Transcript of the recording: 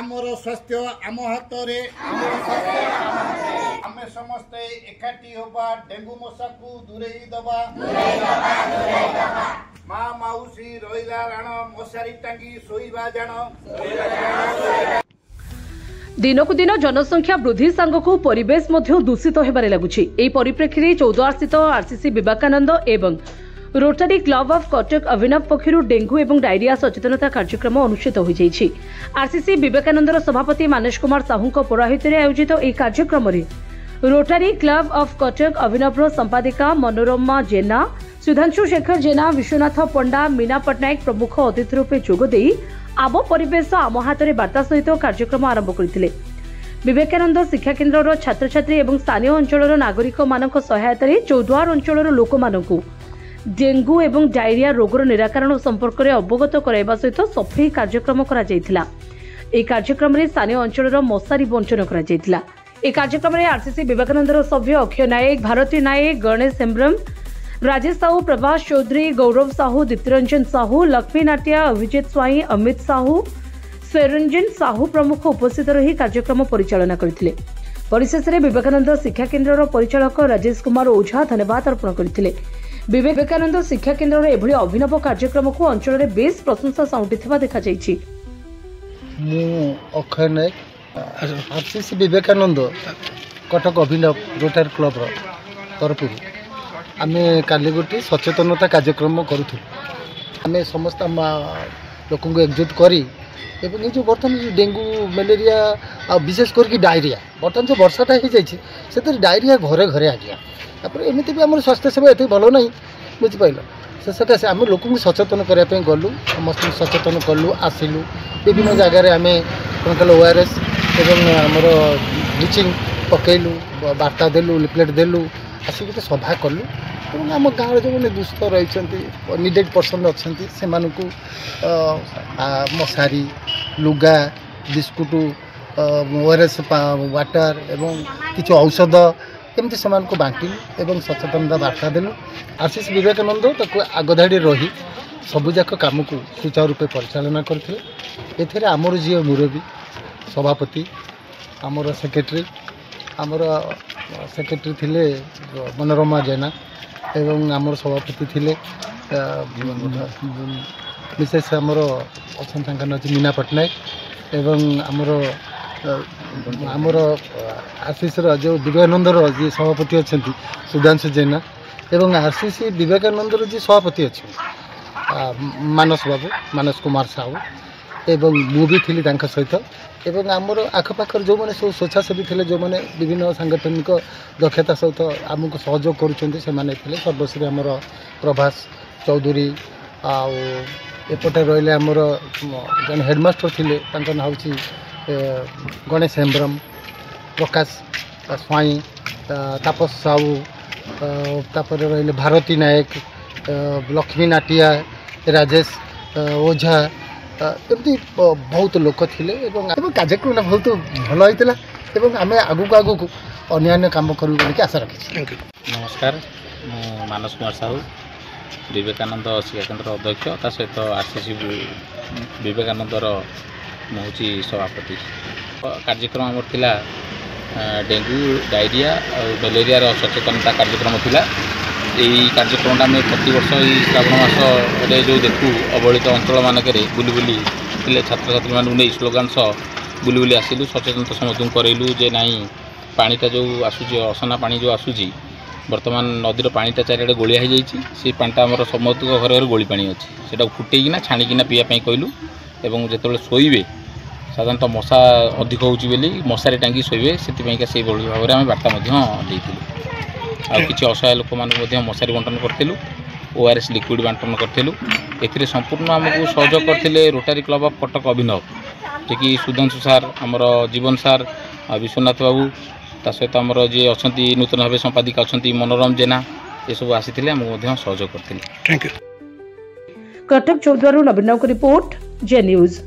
आमर स्वास्थ्य आम हाथ आम समस्ते एकाठी होबा डेंगू मशा को दूरे दबा माँ माउसी रहीला राण मशारी टांगी शोइबा जान। दिनकु दिन जनसंख्या वृद्धि सांगक परिवेश दूषित होबारे लगुछि। एही परिप्रेक्षी रे 14 स्थित आरसीसी विवेकानंद एवं Rotary club of Cuttack Abhinav पक्षरु डेंगू एवं डायरिया सचेतनता कार्यक्रम अनुष्ठित हो जाइछि। आरसीसी विवेकानंदर सभापति मानस कुमार साहू पौराहित्य आयोजित एही कार्यक्रम रे रोटरी क्लब ऑफ कटक अभिनवर संपादिका मनोरमा जेना, सुधांशु शेखर जेना, विश्वनाथ पंडा, मीना पटनायक प्रमुख अतिथि रूपे जोगदे आम परिवेश आम हाथ वार्ता सहित कार्यक्रम आरंभ करथिले। विवेकानंद शिक्षा केन्द्र छात्र छात्री और स्थानीय अंचल नागरिक मानक सहायता चौद्वार अंचल लोक मानकु डेंगू एवं डायरिया रोगर निराकरण संपर्क में अवगत कराइबा सहित सफाई कार्यक्रम करा जायथिला। एही कार्यक्रम में स्थानीय अंचल मशारी बंटन करा जायथिला। एही कार्यक्रम में आरसीसी विवेकानंदर सभ्य अक्षय नायक, भारती नायक, गणेश हेम्ब्रम, राजेश साहू, प्रभास चौधरी, गौरव साहू, दीप्तिरंजन साहू, लक्ष्मी नाटिया, अभिजित स्वाई, अमित साहू, स्वरंजन साहू प्रमुख उपस्थित रही कार्यक्रम परिचालना करथिले। परिशेष में विवेकानंद शिक्षा केन्द्र परिचालक राजेश कुमार ओझा धन्यवाद अर्पण करथिले। विवेकानंद शिक्षा केन्द्र एभली अभिनव कार्यक्रम को अंचल में बेस प्रशंसा साउंटिथिबा देखा जायछि। मु अक्षय नायक, आरसीसी विवेकानंद कटक अभिनव रोटरी क्लब तरफ आम काली गोटे सचेतनता कार्यक्रम करूँ। आम समस्त लोक एकजुट करी एवं ये जो बर्तमान डेंगू मलेरिया विशेष करके डायरिया बर्तमान जो वर्षाटा हो जाए डायरिया घरे घरे आज्ञा तापर एमती भी आम स्वास्थ्य सेवा ये भल ना बुझिपाल से सकाशे आम लोक सचेतन करने गलु समस्त सचेतन कलु आसिलु विभिन्न जगार आम कौन कल ओआरएस एवं आमर ब्लीचिंग पकेलु वार्ता देलु लिफलेट देलु आसिक गोटे सभा कलु और आम गाँव जो मैंने दुष्ट रही निडेड पर्सन अच्छा से मशारी लुगा बिस्कुट ओआरएस वाटर एवं किसी औषध एमती से बांटिलु एवं सचेतनता वार्ता देलु। आरसीसी विवेकानंद आगधाड़ी रही सबुजाक काम को सुचारू रूपे परिचालना करते। एथिरे आमर जी मुरबी सभापति आमर सेक्रेटरी थिले मनोरमा जेना एवं आमर सभापति थिले विशेष आमर अच्छा मीना पटनायक एवं आमर आरसीसी जो विवेकानंदर जी सभापति अच्छा सुधांशु जेना एवं आरसीसी विवेकानंदर जी सभापति अच्छा मानस बाबू मानस कुमार साहू एवं मु भी थी सहित एवं आमर आखपाखर जो मैंने सब स्वेच्छासेवी थे जो मैंने विभिन्न सांगठनिक दक्षता सहित आमको सहयोग करुँचे सर्वश्री आमर प्रभास चौधरी आपटे रही आमर जन हेडमास्टर थे ना हूँ गणेश हेम्ब्रम, प्रकाश स्वाई, तापस साहू तापर रही भारती नायक, लक्ष्मी नाटिया, राजेश ओझा एमती बहुत लोक थे कार्यक्रम बहुत भल होता है आम आगू अन्य काम करूँ आशा रखी। नमस्कार, मानस कुमार साहू विवेकानंद शिक्षा केन्द्र अध्यक्ष ता सहित आरसीसी विवेकानंदर मुझे सभापति। कार्यक्रम आमर थिला डेंगू डायरिया और मलेरिया सचेतनता कार्यक्रम थिला। यही कार्यक्रम आम प्रति वर्ष श्रावण मास जो देखू अवहेलित अंचल मानक बुली बुली छात्र छात्री मानू नहीं स्लोगान सह बुली बुली आसिलु सचेतनता समस्त करइलु जे नाई पानीटा जो आसूची असना पानी जो आसूची बर्तमान नदीर पानीटा चारिड़े गोलिया हो जाइए से पानीटा आमर समस्त घर घर गोली पानी अच्छी से फुटेकिना छाणिकिना पीवाई कहलु एवं जो शोबे साधारणतः मशा अधिक होची बोली मशारी टांगी शोबे से भाव में आम वार्ता किसी असहाय लोक मानक मशारी बंटन करूँ ओआरएस लिक्विड बंटन करूँ। ए संपूर्ण आमको सहयोग करते रोटरी क्लब ऑफ कटक अभिनव जे कि सुधांशु सार आमर जीवन सार विश्वनाथ बाबू ता सहित आमर जी अच्छा नूतन भाव संपादिका अच्छा मनोरमा जेना ये सब आसी आमको सहयोग करते। कटक चौद्वार नवीन रिपोर्ट जे न्यूज।